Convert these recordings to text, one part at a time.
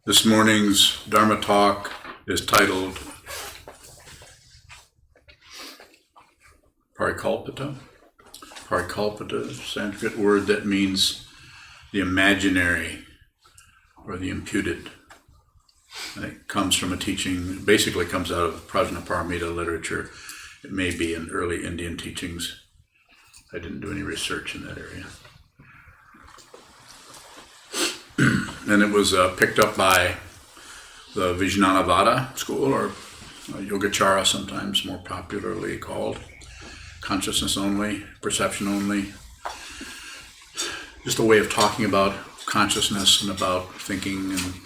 This morning's Dharma talk is titled Parikalpita. Parikalpita is a Sanskrit word that means the imaginary or the imputed. And it comes from a teaching, basically comes out of Prajnaparamita literature. It may be in early Indian teachings. I didn't do any research in that area. And it was picked up by the Vijnanavada school, or Yogacara sometimes more popularly called. Consciousness only, perception only. Just a way of talking about consciousness and about thinking and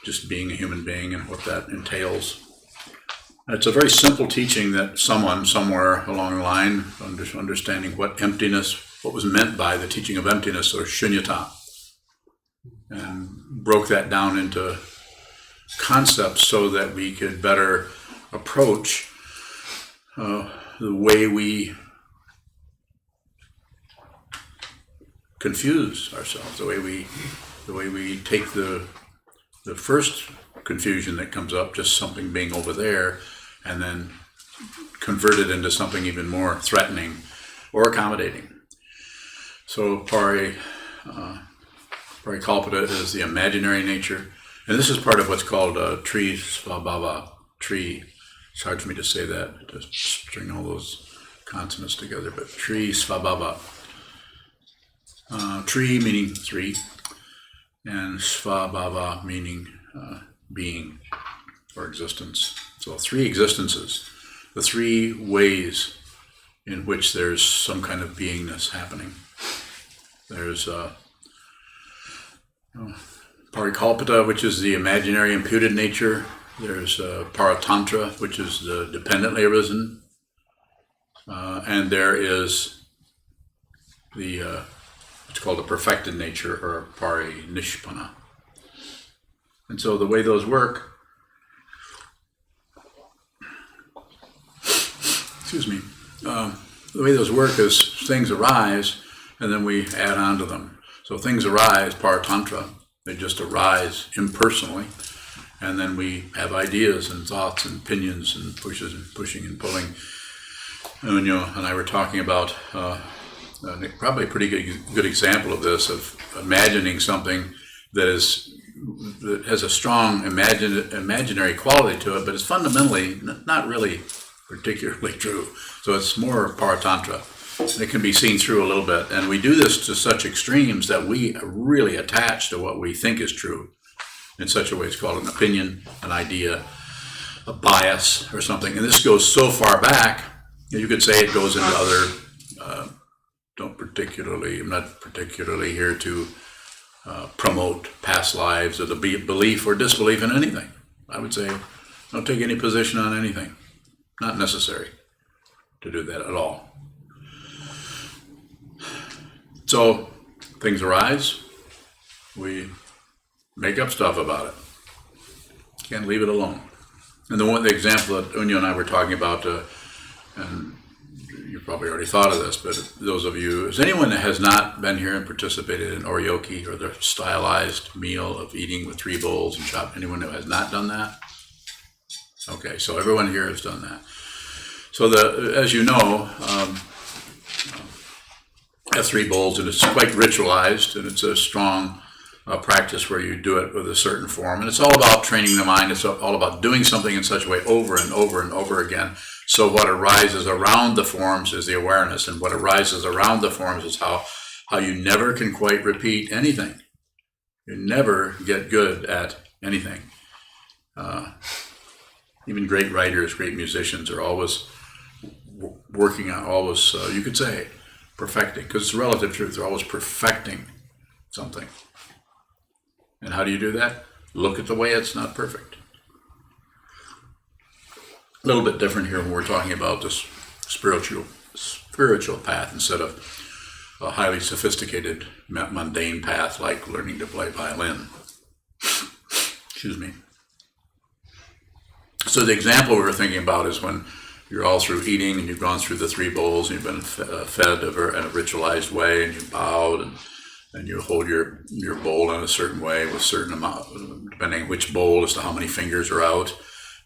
just being a human being and what that entails. It's a very simple teaching that someone somewhere along the line, understanding what was meant by the teaching of emptiness, or shunyata, and broke that down into concepts so that we could better approach the way we confuse ourselves, the way we take the first confusion that comes up, just something being over there, and then convert it into something even more threatening or accommodating. So Parikalpita is the imaginary nature, and this is part of what's called Tri Svabhava. Tri, it's hard for me to say that, to string all those consonants together, but Tri Svabhava. Tri meaning three, and Svabhava meaning being or existence. So three existences, the three ways in which there's some kind of beingness happening. There's Parikalpita, which is the imaginary imputed nature. There's Paratantra, which is the dependently arisen. And there is it's called the perfected nature, or Parinishpana. And so the way those work, the way those work is things arise and then we add on to them. So things arise, Paratantra, they just arise impersonally, and then we have ideas and thoughts and opinions and pushing and pulling. And and I were talking about probably a pretty good example of this, of imagining something that has a strong imaginary quality to it, but it's fundamentally not really particularly true. So it's more Paratantra. It can be seen through a little bit, and we do this to such extremes that we really attach to what we think is true in such a way. It's called an opinion, an idea, a bias, or something. And this goes so far back, you could say it goes into other. I'm not particularly here to promote past lives or the belief or disbelief in anything. I would say don't take any position on anything. Not necessary to do that at all. So things arise, we make up stuff about it. Can't leave it alone. And the example that Unyo and I were talking about, and you probably already thought of this, but those of you, is anyone that has not been here and participated in Oryoki, or the stylized meal of eating with 3 bowls and chop? Anyone who has not done that? Okay, so everyone here has done that. So as you know, have 3 bowls, and it's quite ritualized, and it's a strong practice where you do it with a certain form, and it's all about training the mind. It's all about doing something in such a way over and over and over again. So what arises around the forms is the awareness, and what arises around the forms is how you never can quite repeat anything. You never get good at anything. Even great writers, great musicians are always working on, you could say, perfecting, because it's relative truth. They're always perfecting something. And how do you do that? Look at the way it's not perfect. A little bit different here when we're talking about this spiritual path instead of a highly sophisticated, mundane path like learning to play violin. Excuse me. So the example we were thinking about is when you're all through eating and you've gone through the 3 bowls and you've been fed in a ritualized way, and you bowed, and and you hold your bowl in a certain way with certain amount, depending which bowl as to how many fingers are out,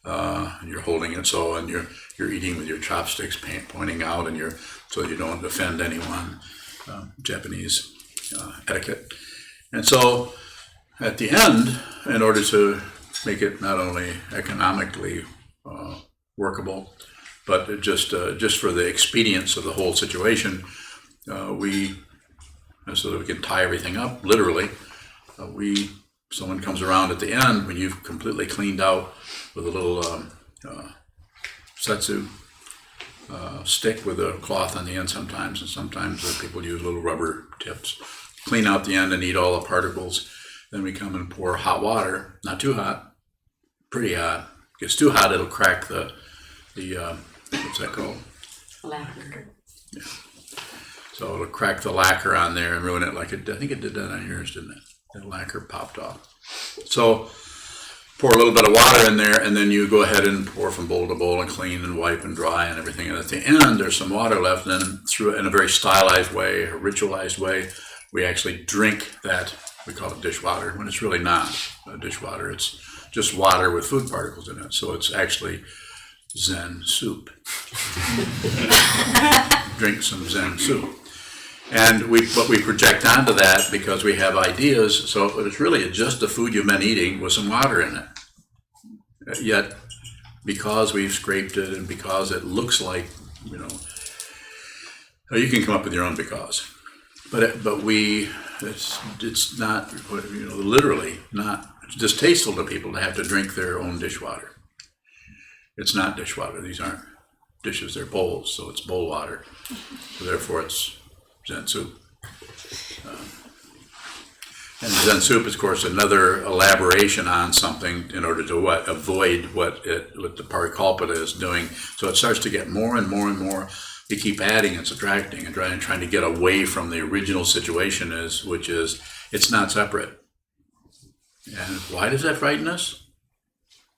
and you're holding it so, and you're eating with your chopsticks pointing out, and so you don't offend anyone. Japanese etiquette. And so at the end, in order to make it not only economically workable, but just for the expedience of the whole situation, so that we can tie everything up, literally, someone comes around at the end when you've completely cleaned out with a little setsu stick with a cloth on the end sometimes, and sometimes people use little rubber tips. Clean out the end and eat all the particles. Then we come and pour hot water, not too hot, pretty hot. If it gets too hot, it'll crack the what's that called? Lacquer. Yeah. So it'll crack the lacquer on there and ruin it I think it did that on yours, didn't it? The lacquer popped off. So pour a little bit of water in there, and then you go ahead and pour from bowl to bowl and clean and wipe and dry and everything. And at the end, there's some water left. And then through it in a very stylized way, a ritualized way, we actually drink that. We call it dishwater, when it's really not dishwater. It's just water with food particles in it. So it's actually Zen soup. Drink some Zen soup. And what we project onto that, because we have ideas, so it's really just the food you've been eating with some water in it. Yet, because we've scraped it and because it looks like, you can come up with your own because. But it's not, literally not, it's distasteful to people to have to drink their own dishwater. It's not dishwater. These aren't dishes, they're bowls, so it's bowl water. So therefore it's Zen soup. And Zen soup is, of course, another elaboration on something in order to avoid what the Parikalpita is doing. So it starts to get more and more and more. You keep adding and subtracting and trying to get away from the original situation, which is it's not separate. And why does that frighten us?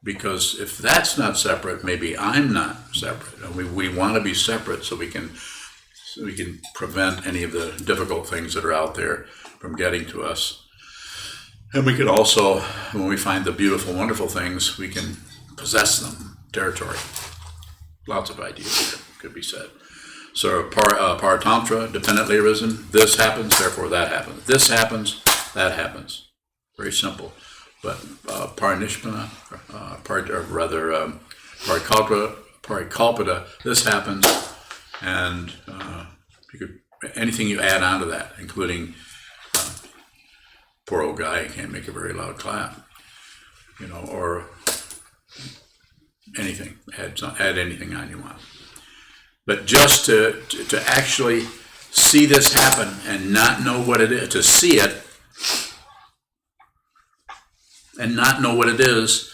Because if that's not separate, maybe I'm not separate. And we want to be separate so we can prevent any of the difficult things that are out there from getting to us. And we could also, when we find the beautiful, wonderful things, we can possess them, territory. Lots of ideas here could be said. So Paratantra, dependently arisen, this happens, therefore that happens. This happens, that happens. Very simple. But Parinishpana, Parikalpita, this happens, and anything you add on to that, including poor old guy can't make a very loud clap, or anything. Add anything on you want. But just to actually see this happen and not know what it is, to see it and not know what it is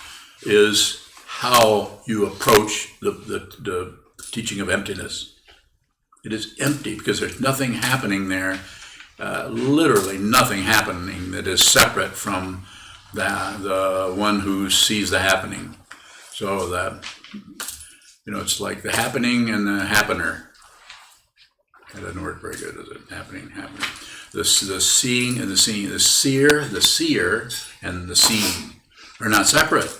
how you approach the teaching of emptiness. It is empty because there's nothing happening there, literally nothing happening that is separate from the one who sees the happening. So that, it's like the happening and the happener. That doesn't work very good, does it? Happening. The seeing and the seeing. The seer and the seeing are not separate.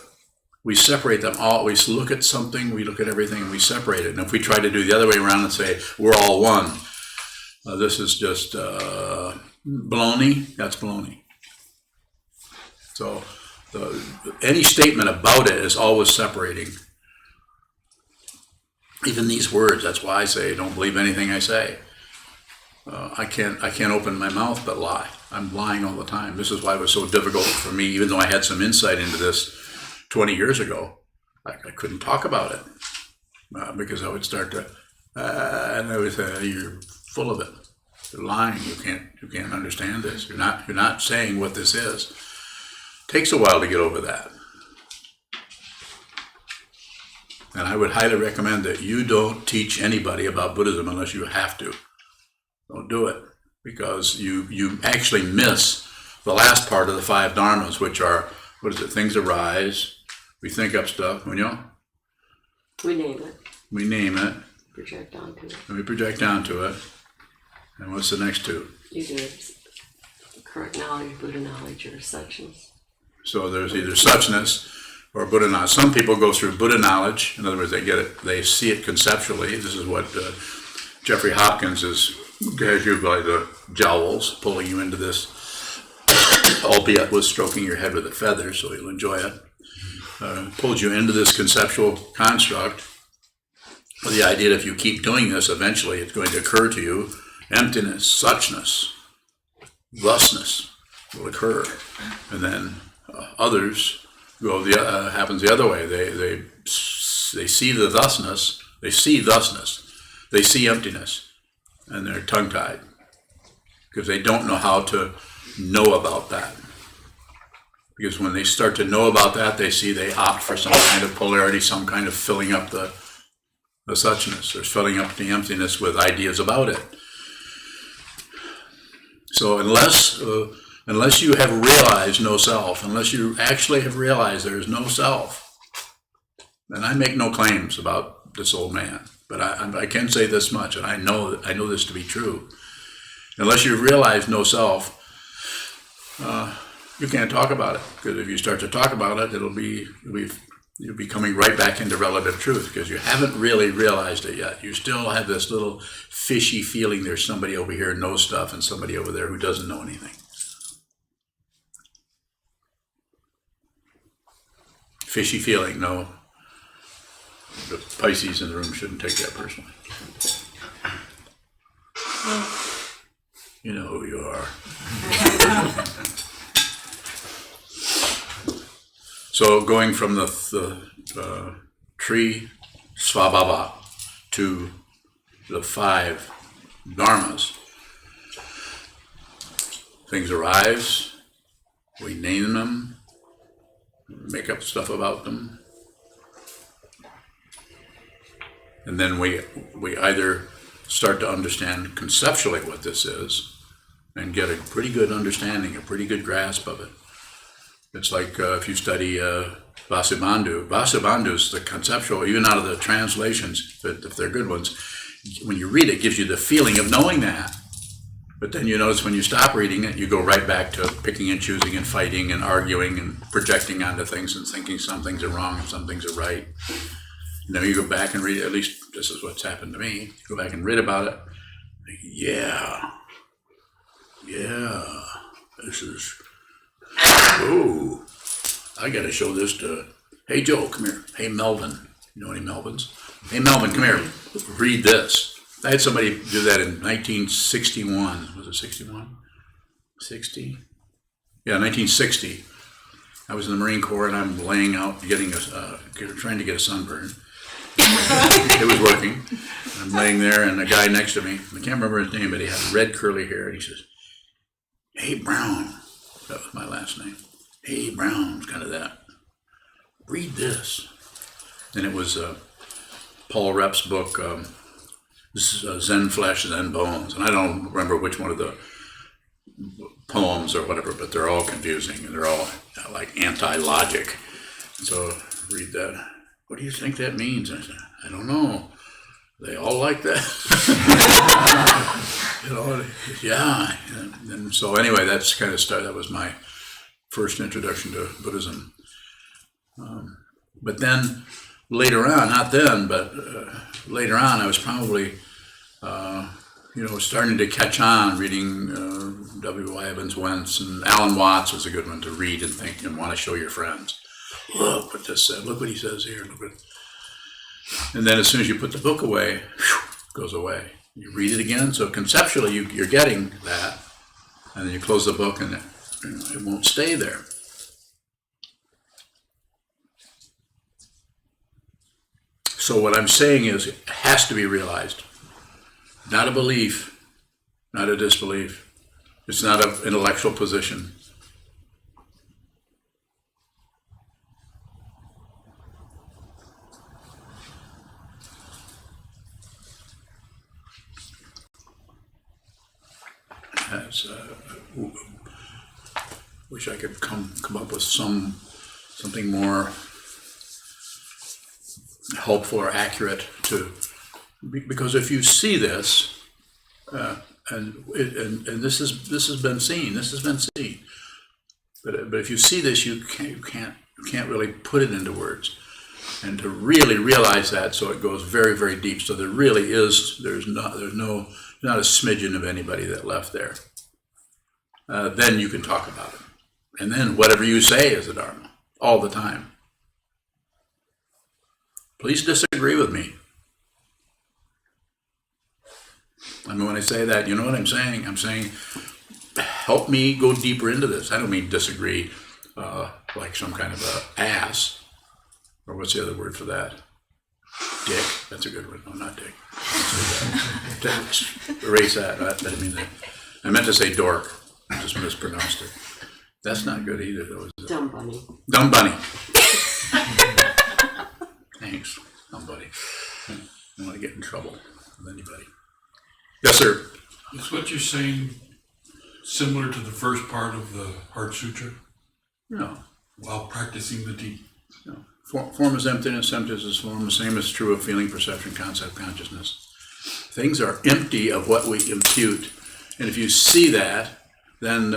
We separate them all. We look at something, we look at everything, and we separate it. And if we try to do the other way around and say, we're all one, this is just baloney, that's baloney. So any statement about it is always separating. Even these words, that's why I say, don't believe anything I say. I can't open my mouth but lie. I'm lying all the time. This is why it was so difficult for me, even though I had some insight into this 20 years ago. I couldn't talk about it because I would start to, and I would say, you're full of it. You're lying. You can't understand this. You're not saying what this is. Takes a while to get over that. And I would highly recommend that you don't teach anybody about Buddhism unless you have to. Don't do it, because you actually miss the last part of the 5 dharmas, which are, things arise, we think up stuff, We name it. Project onto it. And we project onto it. And what's the next 2? You do correct knowledge, Buddha knowledge, or suchness. So there's either suchness or Buddha knowledge. Some people go through Buddha knowledge. In other words, they get it, they see it conceptually. This is what Jeffrey Hopkins has you by the jowls, pulling you into this, albeit with stroking your head with a feather, so you'll enjoy it. Pulls you into this conceptual construct with the idea that if you keep doing this, eventually it's going to occur to you. Emptiness, suchness, thusness will occur. And then others go happens the other way. They see the thusness, they see emptiness, and they're tongue-tied because they don't know how to know about that. Because when they start to know about that, they opt for some kind of polarity, some kind of filling up the suchness, or filling up the emptiness with ideas about it. So unless you have realized no self, unless you actually have realized there is no self, and I make no claims about this old man, but I can say this much, and I know this to be true. Unless you've realized no self, you can't talk about it, because if you start to talk about it, you'll be coming right back into relative truth, because you haven't really realized it yet. You still have this little fishy feeling there's somebody over here who knows stuff and somebody over there who doesn't know anything. Fishy feeling, no. The Pisces in the room shouldn't take that personally. You know who you are. So going from the tree svabhava to the 5 dharmas, things arise, we name them, make up stuff about them, and then we either start to understand conceptually what this is and get a pretty good understanding, a pretty good grasp of it. It's like if you study Vasubandhu's the conceptual, even out of the translations, but if they're good ones, when you read it, it gives you the feeling of knowing that. But then you notice when you stop reading it, you go right back to picking and choosing and fighting and arguing and projecting onto things and thinking some things are wrong and some things are right. You know, you go back and read it, at least this is what's happened to me. You go back and read about it. Yeah, this is, oh, I got to show this to, hey Joe, come here. Hey Melvin, you know any Melvins? Hey Melvin, come here, read this. I had somebody do that in 1961. Was it 61? 60? Yeah, 1960. I was in the Marine Corps and I'm laying out, trying to get a sunburn. It was working. I'm laying there and a guy next to me, I can't remember his name, but he had red curly hair, and he says, hey Brown, that was my last name. Hey Brown, it's kind of that. Read this. And it was Paul Repp's book, this is Zen Flesh, Zen Bones. And I don't remember which one of the poems or whatever, but they're all confusing and they're all like anti-logic. So read that. What do you think that means? And I said, I don't know. They all like that. You know, yeah. And so anyway, that's kind of that was my first introduction to Buddhism. But then later on, not then, but later on, I was probably, starting to catch on reading W.Y. Evans Wentz, and Alan Watts was a good one to read and think and want to show your friends. Look what this said. Look what he says here. Look what. And then as soon as you put the book away, it goes away. You read it again. So conceptually, you're getting that, and then you close the book, and it won't stay there. So what I'm saying is, it has to be realized. Not a belief, not a disbelief. It's not an intellectual position. Wish I could come up with something more helpful or accurate because if you see this, and this has been seen. This has been seen. But if you see this, you can't really put it into words, and to really realize that, so it goes very, very deep. So there really is. There's not a smidgen of anybody that left there. Then you can talk about it, and then whatever you say is the Dharma all the time. Please disagree with me. I mean, when I say that, you know what I'm saying? I'm saying, help me go deeper into this. I don't mean disagree like some kind of a ass, or what's the other word for that? Dick. That's a good word. No, not dick. Erase that. I didn't mean that. I meant to say dork. I just mispronounced it. That's not good either, though, is it? Dumb bunny. Dumb bunny. Thanks, dumb bunny. I don't want to get in trouble with anybody. Yes, sir. Is what you're saying similar to the first part of the Heart Sutra? No. While practicing the deep? No. Form is emptiness, emptiness is form. The same is true of feeling, perception, concept, consciousness. Things are empty of what we impute. And if you see that, then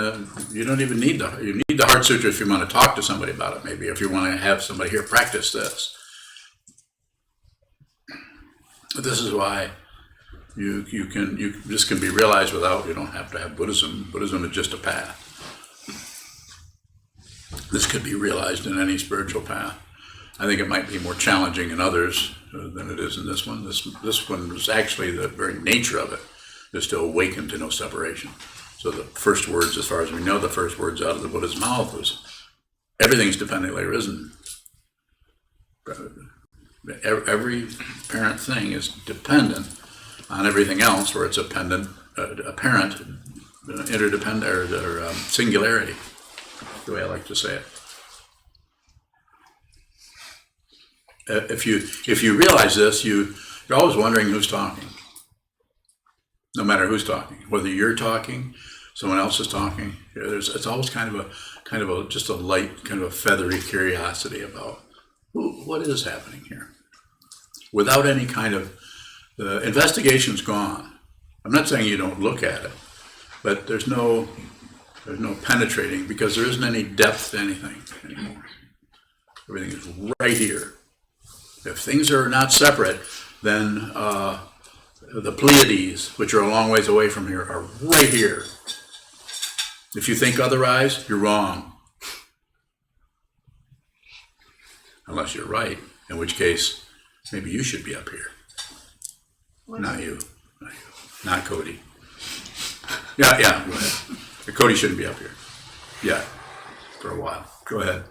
you don't even need you need the Heart Sutra if you want to talk to somebody about it, maybe, if you want to have somebody here practice this. But this is why this can be realized without, you don't have to have Buddhism. Buddhism is just a path. This could be realized in any spiritual path. I think it might be more challenging in others than it is in this one. This one is actually, the very nature of it is to awaken to no separation. So the first words, as far as we know, the first words out of the Buddha's mouth was, everything's dependently arisen. Every apparent thing is dependent on everything else, where it's apparent interdependent or singularity, the way I like to say it. If you realize this, you're always wondering who's talking. No matter who's talking, whether you're talking, someone else is talking. It's always kind of a just a light, kind of a feathery curiosity about what is happening here, without any kind of investigation's gone. I'm not saying you don't look at it, but there's no penetrating, because there isn't any depth to anything anymore. Everything is right here. If things are not separate, then the Pleiades, which are a long ways away from here, are right here. If you think otherwise, you're wrong. Unless you're right, in which case, maybe you should be up here. Not you. Not Cody. Yeah, go ahead. Cody shouldn't be up here. Yeah, for a while. Go ahead.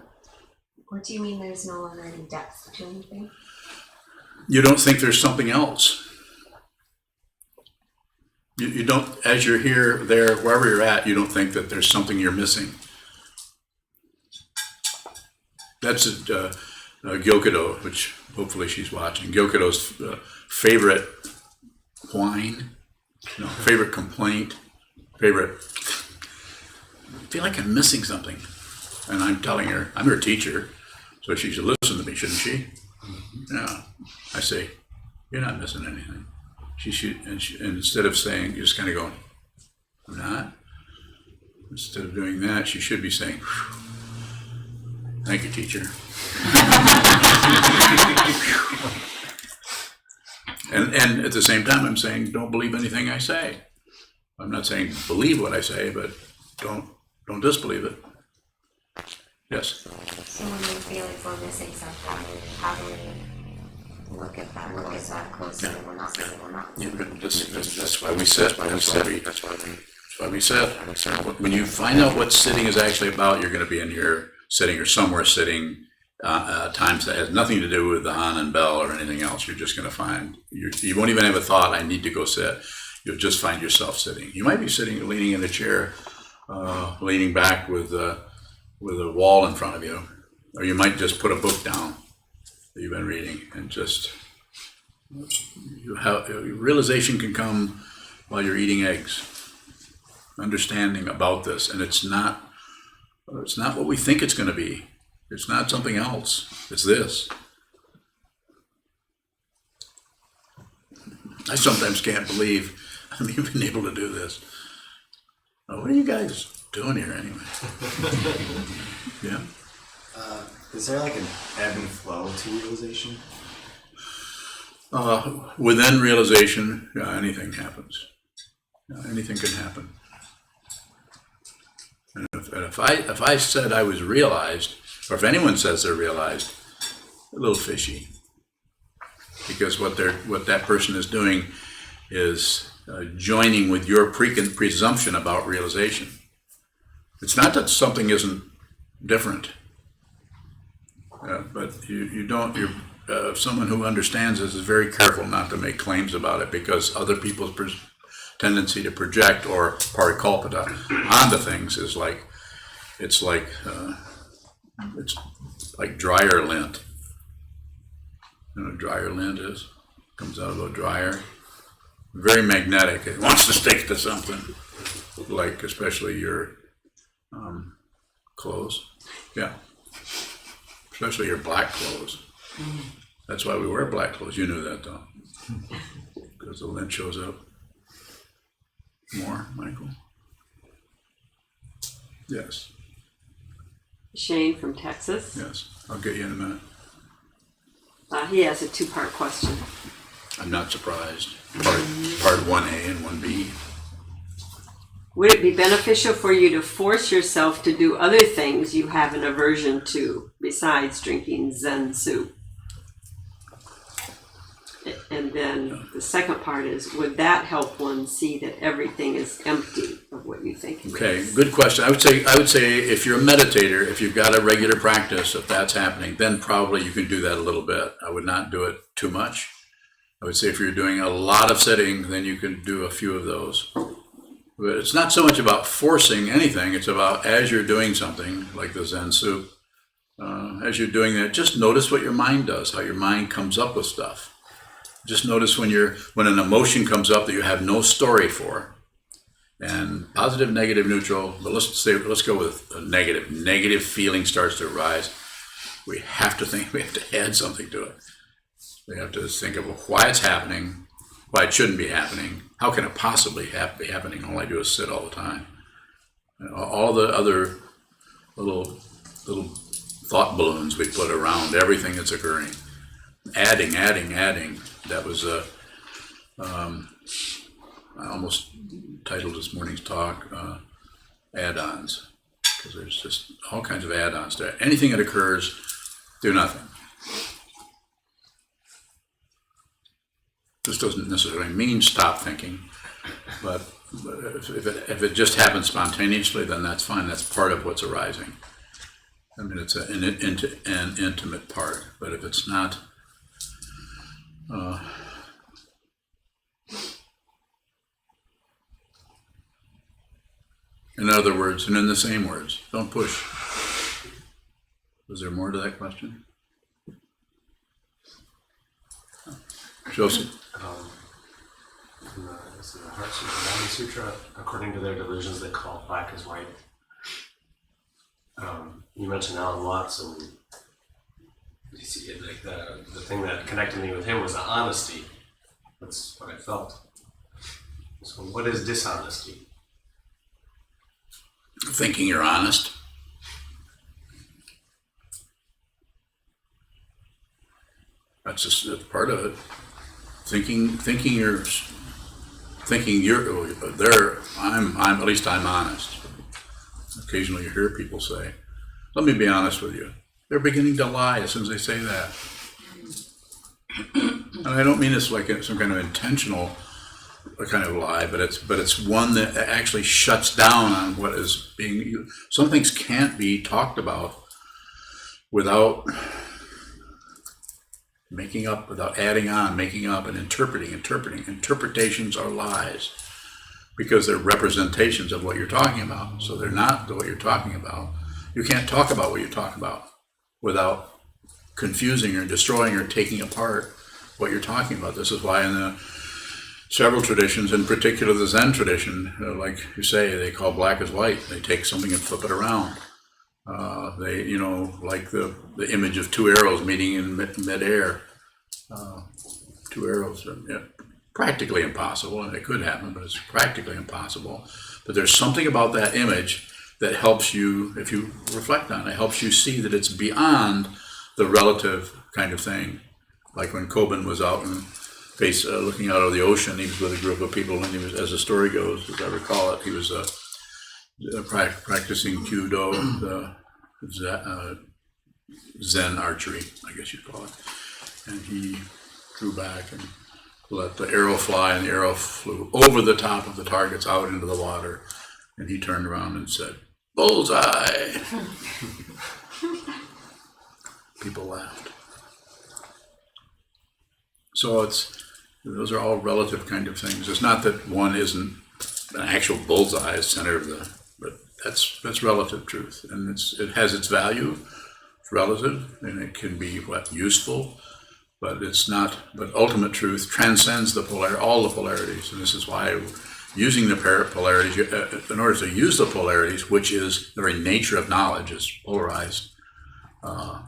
What do you mean there's no longer any depth to anything? You don't think there's something else. You don't, as you're here, there, wherever you're at, you don't think that there's something you're missing. That's Gyokudo, which hopefully she's watching. Gyokudo's favorite whine, favorite complaint, favorite, I feel like I'm missing something. And I'm telling her, I'm her teacher, so she should listen to me, shouldn't she? Yeah. I say, you're not missing anything. She should, and instead of saying, you're just kind of going, I'm not. Instead of doing that, she should be saying, thank you, teacher. and at the same time, I'm saying, don't believe anything I say. I'm not saying believe what I say, but don't disbelieve it. Yes. So when we feel like we're missing something, how do we look at that closer? Yeah. We're not saying we're not. Yeah, that's why we sit. That's why we sit. When you find out what sitting is actually about, you're going to be in here sitting or somewhere sitting times that has nothing to do with the Han and bell or anything else. You're just going to find, you won't even have a thought, I need to go sit. You'll just find yourself sitting. You might be sitting, leaning in a chair, leaning back with a wall in front of you, or you might just put a book down that you've been reading, and just realization can come while you're eating eggs. Understanding about this, and it's not what we think it's going to be. It's not something else. It's this. I sometimes can't believe have you been able to do this? What are you guys doing here anyway? Yeah. Is there like an ebb and flow to realization? Within realization, anything happens. Anything can happen. And if I said I was realized, or if anyone says they're realized, a little fishy, because what that person is doing is joining with your presumption about realization. It's not that something isn't different, but you don't. Someone who understands this is very careful not to make claims about it, because other people's tendency to project or Parikalpita onto things is it's like dryer lint. You know what dryer lint is? Comes out of a dryer. Very magnetic. It wants to stick to something, like especially your clothes. Yeah, especially your black clothes. That's why we wear black clothes. You knew that, though, because the lint shows up more. Michael. Yes. Shane from Texas. Yes. I'll get you in a minute. He has a two-part question. I'm not surprised. Part 1A and 1B. Would it be beneficial for you to force yourself to do other things you have an aversion to besides drinking Zen soup? And then the second part is, would that help one see that everything is empty of what you think it is? Okay, good question. I would say if you're a meditator, if you've got a regular practice, if that's happening, then probably you can do that a little bit. I would not do it too much. I would say if you're doing a lot of sitting, then you can do a few of those. But it's not so much about forcing anything. It's about, as you're doing something like the Zen soup, as you're doing that, just notice what your mind does, how your mind comes up with stuff. Just notice when an emotion comes up that you have no story for, and positive, negative, neutral. But let's go with a negative. Negative feeling starts to arise. We have to add something to it. We have to think of why it's happening, why it shouldn't be happening. How can it possibly be happening? All I do is sit all the time. All the other little thought balloons we put around everything that's occurring. Adding. That was I almost titled this morning's talk add-ons, because there's just all kinds of add-ons to it. Anything that occurs, do nothing. This doesn't necessarily mean stop thinking, but if it just happens spontaneously, then that's fine. That's part of what's arising. I mean, it's an intimate part, but if it's not, in other words, and in the same words, don't push. Was there more to that question? Joseph? In the Heart Sutra, Body Sutra, according to their delusions, they call black as white. You mentioned Alan Watts, and you see it, like the thing that connected me with him was the honesty. That's what I felt. So, what is dishonesty? Thinking you're honest. That's part of it. Thinking you're there. I'm at least I'm honest. Occasionally you hear people say, "Let me be honest with you." They're beginning to lie as soon as they say that. And I don't mean this like some kind of intentional kind of lie, but it's one that actually shuts down on what is being. Some things can't be talked about without making up, without adding on, making up, and interpreting. Interpretations are lies because they're representations of what you're talking about. So they're not what you're talking about. You can't talk about what you're talking about without confusing or destroying or taking apart what you're talking about. This is why in the several traditions, in particular the Zen tradition, like you say, they call black as white. They take something and flip it around. They, like the image of two arrows meeting in midair. Two arrows, practically impossible, and it could happen, but it's practically impossible. But there's something about that image that helps you, if you reflect on it, helps you see that it's beyond the relative kind of thing. Like when Kobun was out and looking out over the ocean, he was with a group of people, and he was, as the story goes, as I recall it, he was practicing Kyudo, Zen archery, I guess you'd call it. And he drew back and let the arrow fly, and the arrow flew over the top of the targets out into the water. And he turned around and said, "Bullseye!" People laughed. So those are all relative kind of things. It's not that one isn't an actual bullseye, center of but that's relative truth, and it has its value. It's relative, and it can be useful, but it's not. But ultimate truth transcends all the polarities, and this is why using the polarities, in order to use the polarities, which is the very nature of knowledge, is polarized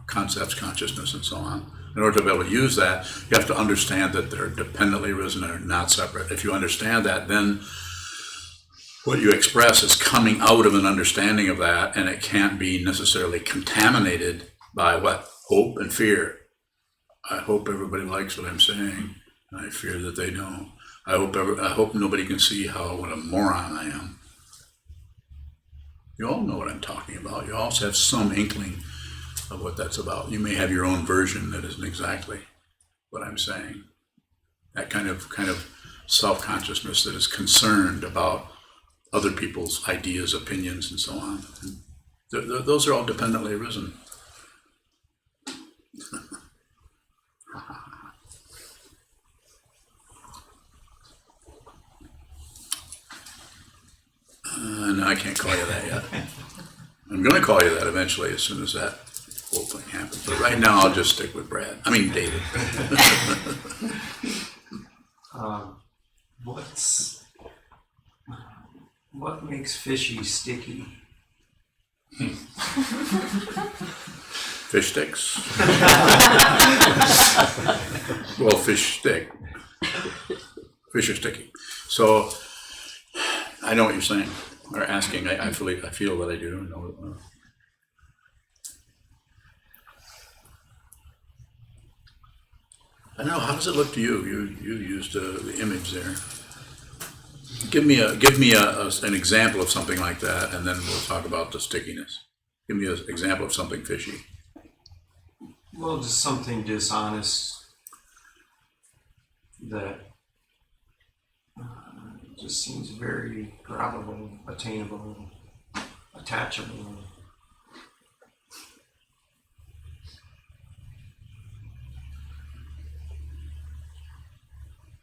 concepts, consciousness, and so on. In order to be able to use that, you have to understand that they're dependently arisen, they're not separate. If you understand that, then what you express is coming out of an understanding of that, and it can't be necessarily contaminated by what? Hope and fear. I hope everybody likes what I'm saying. I fear that they don't. I hope nobody can see what a moron I am. You all know what I'm talking about. You also have some inkling of what that's about. You may have your own version that isn't exactly what I'm saying. That kind of self-consciousness that is concerned about other people's ideas, opinions, and so on. And those are all dependently arisen. No, I can't call you that yet. I'm going to call you that eventually as soon as that whole thing happens. But right now, I'll just stick with David. What makes fishy sticky? Fish sticks? Well, fish stick. Fish are sticky. So I know what you're saying, or asking. I feel that I do. I don't know. How does it look to you? You used the image there. Give me an example of something like that, and then we'll talk about the stickiness. Give me an example of something fishy. Well, just something dishonest that just seems very probable, attainable, attachable.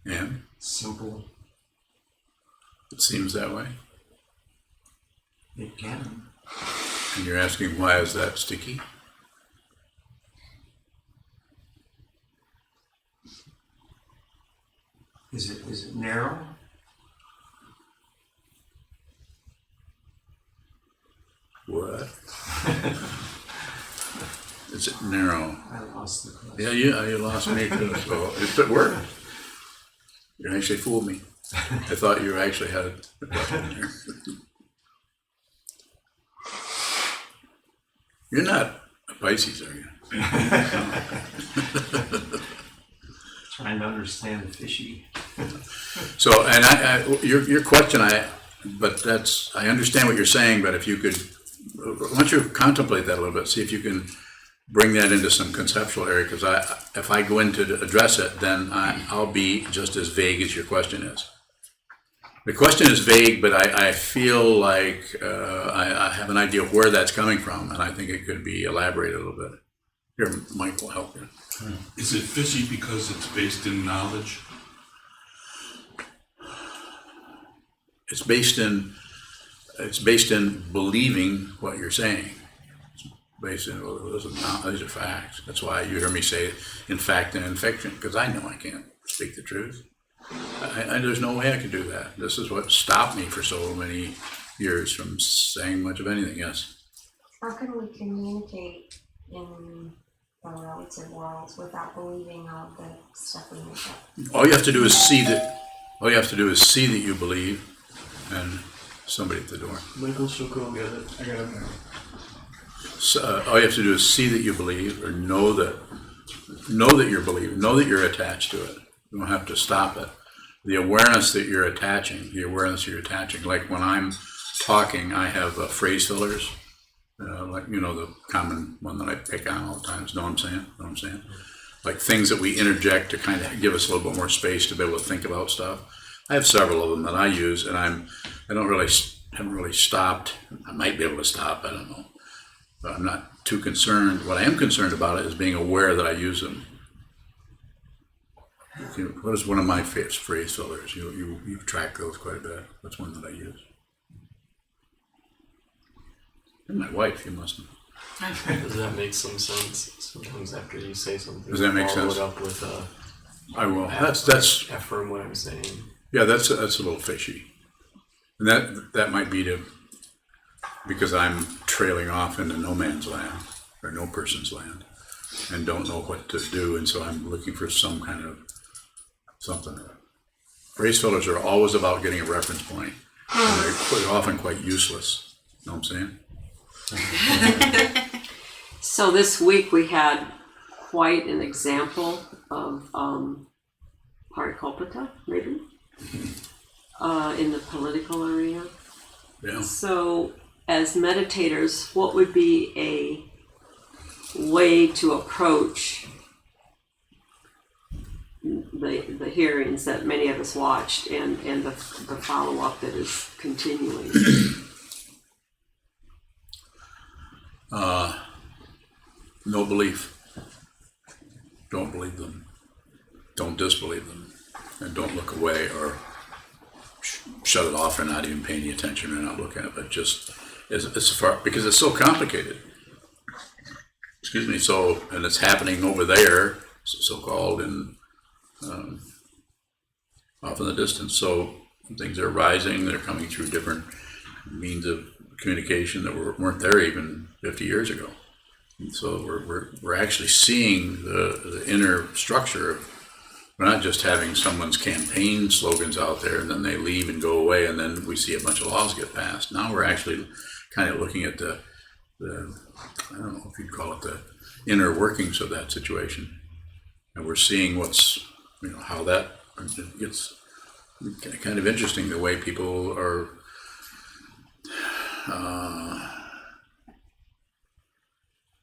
And? Simple. It seems that way. It can. And you're asking, why is that sticky? Is it narrow? What? Is it narrow? I lost the question. Yeah, you lost me too. So it worked. You actually fooled me. I thought you actually had a question there. You're not a Pisces, are you? Trying to understand the fishy. So, and your question, I understand what you're saying, but if you could, why don't you contemplate that a little bit, see if you can bring that into some conceptual area, because if I go in to address it, then I'll be just as vague as your question is. The question is vague, but I feel like I have an idea of where that's coming from, and I think it could be elaborated a little bit. Here, Mike will help you. Is it fishy because it's based in knowledge? It's based in believing what you're saying. It's based in, these are facts. That's why you hear me say in fact and in fiction, because I know I can't speak the truth. There's no way I could do that. This is what stopped me for so many years from saying much of anything. Yes. How can we communicate in the relative worlds without believing all of the stuff we make up. All you have to do is see that. All you have to do is see that you believe, and somebody at the door. Michael Shoko got it. I got it now. So, all you have to do is see that you believe, or know that you're believing, know that you're attached to it. You don't have to stop it. The awareness that you're attaching, like when I'm talking, I have phrase fillers, like, the common one that I pick on all the time. Know what I'm saying? Like things that we interject to kind of give us a little bit more space to be able to think about stuff. I have several of them that I use, and I haven't really stopped. I might be able to stop, I don't know. But I'm not too concerned. What I am concerned about is being aware that I use them. What is one of my phrase fillers? You track those quite a bit. That's one that I use. And my wife, you must know. Does that make some sense? Sometimes after you say something, Does that make follow sense? it up with I will. That's affirm what I'm saying. yeah. That's a little fishy, and that might be because I'm trailing off into no man's land or no person's land, and don't know what to do, and so I'm looking for some kind of something. Phrase fillers are always about getting a reference point, and they're often quite useless. You know what I'm saying? So this week we had quite an example of Parikalpita, maybe, in the political arena. Yeah. So as meditators, what would be a way to approach the hearings that many of us watched and the follow-up that is continuing? No belief. Don't believe them. Don't disbelieve them. And don't look away or shut it off or not even paying any attention or not looking at it, but just because it's so complicated. Excuse me. So, and it's happening over there, so-called, and off in the distance. So things are rising. They're coming through different means of communication that weren't there even 50 years ago. And so we're actually seeing the inner structure. We're not just having someone's campaign slogans out there and then they leave and go away and then we see a bunch of laws get passed. Now we're actually kind of looking at the I don't know if you'd call it the inner workings of that situation. And we're seeing how that gets kind of interesting, the way people are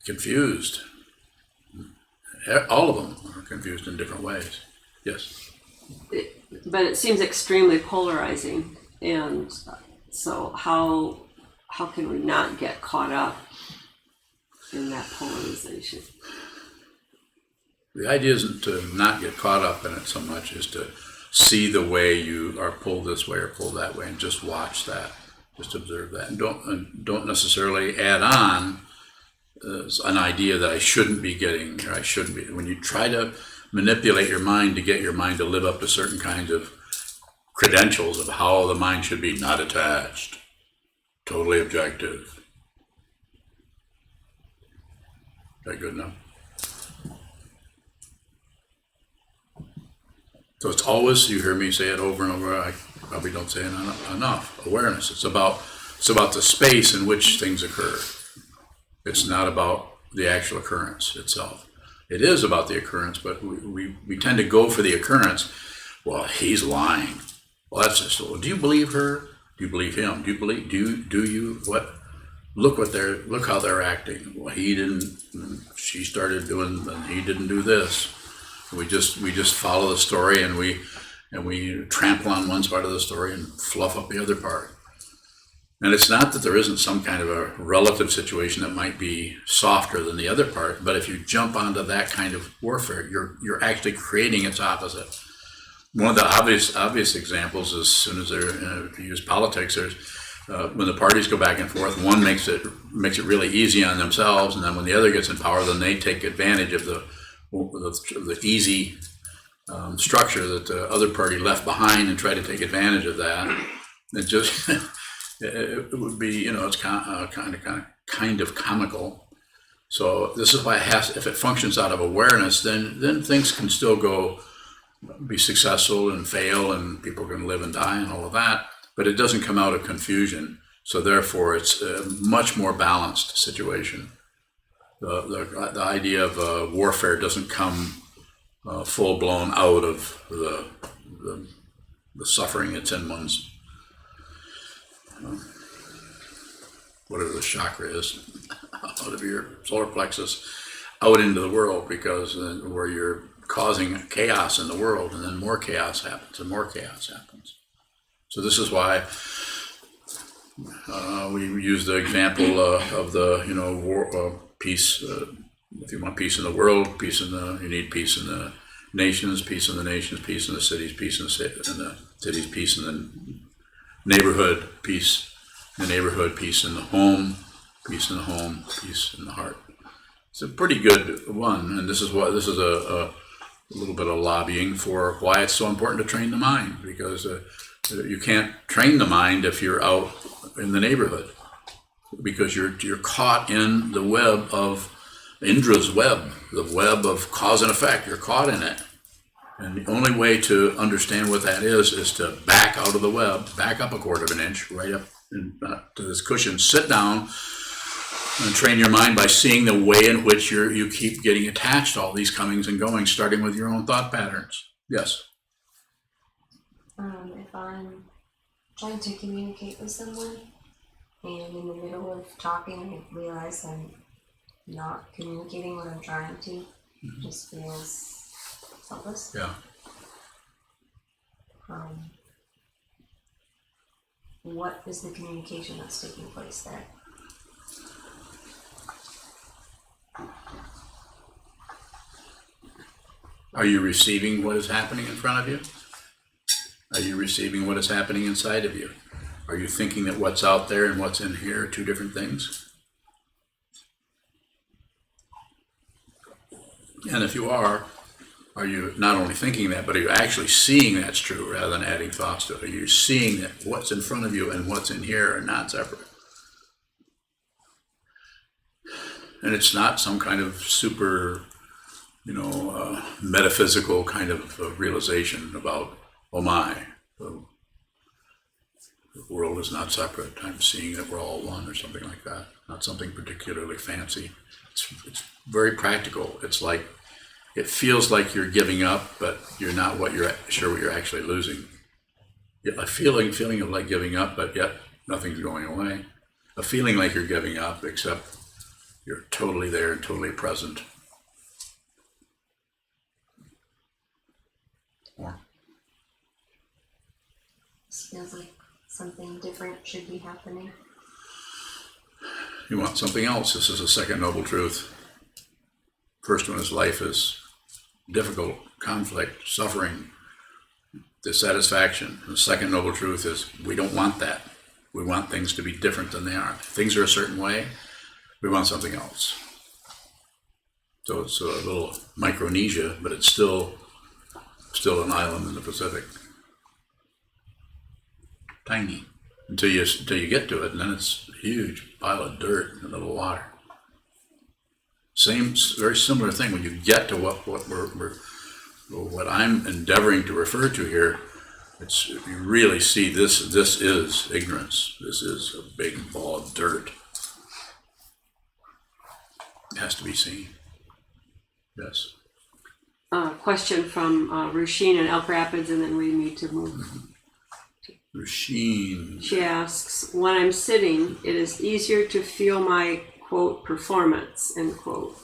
confused. All of them are confused in different ways. Yes. But it seems extremely polarizing, and so how can we not get caught up in that polarization? The idea isn't to not get caught up in it so much as to see the way you are pulled this way or pulled that way, and just watch that, just observe that, and don't necessarily add on an idea that I shouldn't be getting, or I shouldn't be. When you try to manipulate your mind to get your mind to live up to certain kinds of credentials of how the mind should be, not attached, totally objective. Is that good enough? So it's always, you hear me say it over and over, I probably don't say it enough, awareness. It's about the space in which things occur. It's not about the actual occurrence itself. It is about the occurrence, but we tend to go for the occurrence. Well, he's lying. Well, that's just, well, do you believe her? Do you believe him? Do you what? Look how they're acting. Well, he didn't, she started doing, and he didn't do this. We just follow the story, and we trample on one part of the story and fluff up the other part. And it's not that there isn't some kind of a relative situation that might be softer than the other part, but if you jump onto that kind of warfare, you're actually creating its opposite. One of the obvious examples, as soon as they're if you use politics, there's when the parties go back and forth, one makes it really easy on themselves, and then when the other gets in power, then they take advantage of the easy structure that the other party left behind and try to take advantage of that. It just it would be, it's kind of comical, So this is why it has, if it functions out of awareness, then things can still be successful and fail, and people can live and die and all of that, but it doesn't come out of confusion. So therefore, it's a much more balanced situation. The idea of warfare doesn't come full blown out of the suffering that's in one's whatever the chakra is, out of your solar plexus, out into the world, because where you're causing chaos in the world, and then more chaos happens, and more chaos happens. So this is why we use the example of the war, peace. If you want peace in the world, you need peace in the nations, peace in the cities, peace in the cities, peace in the neighborhood, peace in the neighborhood, peace in the home, peace in the home, peace in the heart. It's a pretty good one, and this is a little bit of lobbying for why it's so important to train the mind, because you can't train the mind if you're out in the neighborhood, because you're caught in the web of Indra's web, the web of cause and effect. You're caught in it. And the only way to understand what that is to back out of the web, back up a quarter of an inch, right up to this cushion, sit down, and train your mind by seeing the way in which you keep getting attached to all these comings and goings, starting with your own thought patterns. Yes? If I'm trying to communicate with someone, and in the middle of talking I realize I'm not communicating what I'm trying to, it just feels helpless. Yeah. What is the communication that's taking place there? Are you receiving what is happening in front of you? Are you receiving what is happening inside of you? Are you thinking that what's out there and what's in here are two different things? And if you are you not only thinking that, but are you actually seeing that's true rather than adding thoughts to it? Are you seeing that what's in front of you and what's in here are not separate? And it's not some kind of super, metaphysical kind of realization about, oh my, the world is not separate. I'm seeing that we're all one or something like that. Not something particularly fancy. It's very practical. It's like, it feels like you're giving up, but you're not sure what you're actually losing. A feeling of like giving up, but yet nothing's going away. A feeling like you're giving up, except you're totally there and totally present. More. This feels like something different should be happening. You want something else. This is the second noble truth. First one is life is difficult, conflict, suffering, dissatisfaction. And the second noble truth is we don't want that. We want things to be different than they are. If things are a certain way, we want something else. So it's a little Micronesia, but it's still an island in the Pacific. Tiny. Until you get to it, and then it's a huge pile of dirt in the middle of water. Very similar thing. When you get to what I'm endeavoring to refer to here, you really see this is ignorance. This is a big ball of dirt. It has to be seen. Yes. Question from Rushine in Elk Rapids, and then we need to move. Rushine. She asks, when I'm sitting, it is easier to feel my, quote, performance, end quote.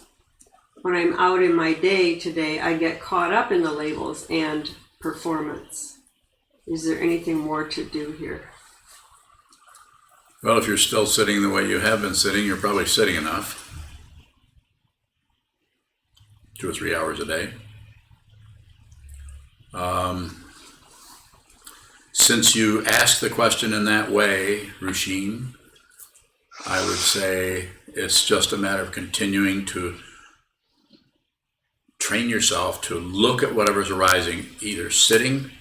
When I'm out in my day today, I get caught up in the labels and performance. Is there anything more to do here? Well, if you're still sitting the way you have been sitting, you're probably sitting enough. 2 or 3 hours a day. Since you ask the question in that way, Rushine, I would say it's just a matter of continuing to train yourself to look at whatever's arising, either sitting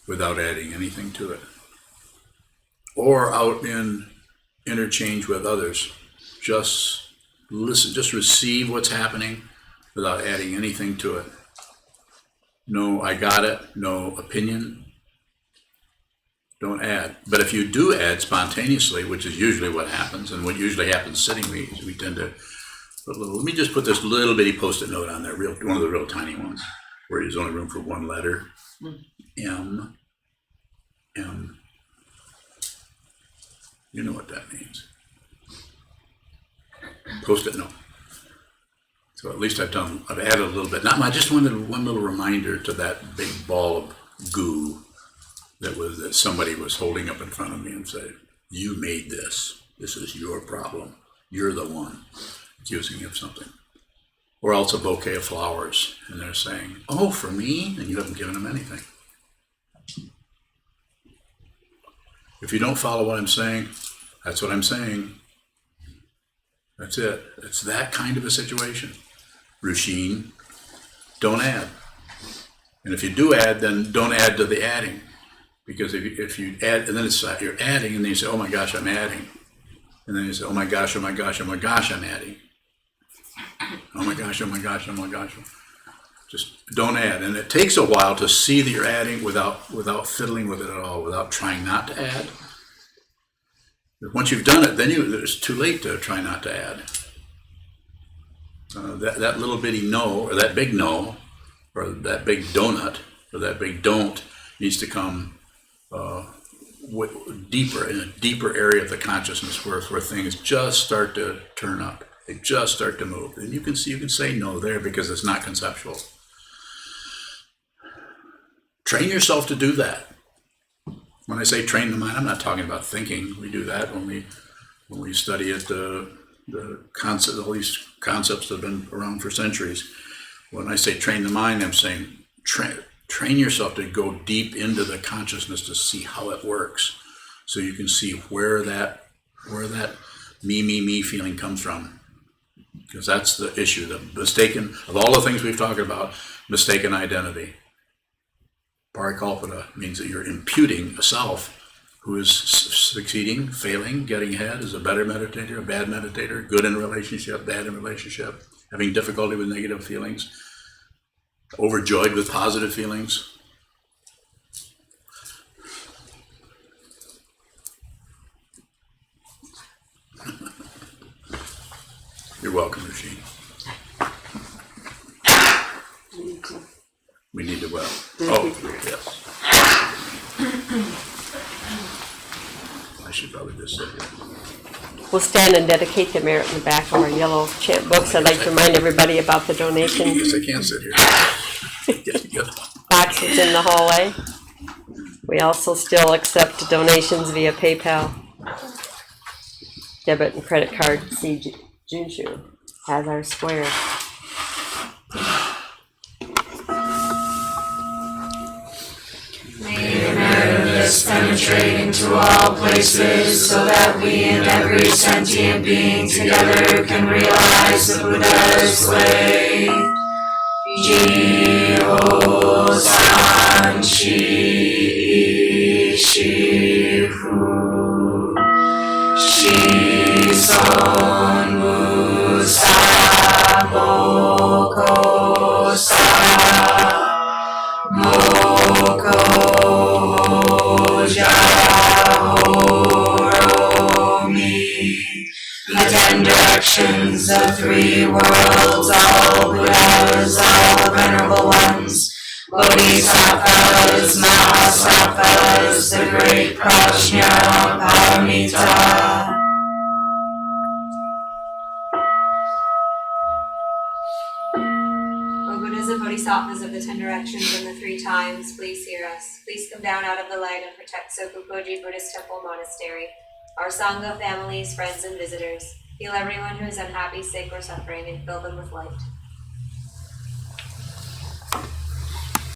without adding anything to it. Or out in interchange with others. Just listen, just receive what's happening without adding anything to it. No, I got it, no opinion. Don't add. But if you do add spontaneously, which is usually what happens, and what usually happens sitting, we tend to put a little, let me just put this little bitty post-it note on there, one of the real tiny ones, where there's only room for one letter. M. You know what that means. Post-it note. So at least I've added a little bit. Not my, just one little reminder to that big ball of goo that somebody was holding up in front of me and said, "You made this. This is your problem. You're the one accusing me of something." Or else a bouquet of flowers, and they're saying, "Oh, for me?" And you haven't given them anything. If you don't follow what I'm saying, that's what I'm saying. That's it. It's that kind of a situation. Rushin, don't add. And if you do add, then don't add to the adding. Because if you add, and then you're adding, and then you say, "Oh my gosh, I'm adding." And then you say, "Oh my gosh, oh my gosh, oh my gosh, I'm adding." Oh my gosh, oh my gosh, oh my gosh. Just don't add. And it takes a while to see that you're adding without fiddling with it at all, without trying not to add. Once you've done it, then it's too late to try not to add. That little bitty no, or that big no, or that big donut, or that big don't needs to come deeper, in a deeper area of the consciousness where things just start to turn up. They just start to move. And you can say no there because it's not conceptual. Train yourself to do that. When I say train the mind, I'm not talking about thinking. We do that when we study it, the concept, all these concepts that have been around for centuries. When I say train the mind, I'm saying train yourself to go deep into the consciousness to see how it works, so you can see where that me feeling comes from. Because that's the issue, of all the things we've talked about, mistaken identity. Parikalpita means that you're imputing a self who is succeeding, failing, getting ahead, is a better meditator, a bad meditator, good in relationship, bad in relationship, having difficulty with negative feelings, overjoyed with positive feelings. You're welcome, Rushin. We need to well. Oh, yes. I should probably just sit here. We'll stand and dedicate the merit in the back of our yellow chant books. I'd like to remind everybody about the donation Yes, I can't sit here. box that's in the hallway. We also still accept donations via PayPal, debit and credit card. See, Junshu has our square. May the merit of this penetrate into all places, so that we and every sentient being together can realize the Buddha's way. Jio San Shi Shi Hu Shi Son Mu Sa Boko Sa Moko Jahoromi. The 10 directions of 3 worlds, all Buddhas, all venerable ones, Bodhisattvas, Mahasattvas, the great Prajna Paramita. O Buddhas and Bodhisattvas of the 10 directions and the 3 times, please hear us. Please come down out of the light and protect Sokukoji Buddhist Temple Monastery, our Sangha, families, friends, and visitors. Heal everyone who is unhappy, sick, or suffering, and fill them with light.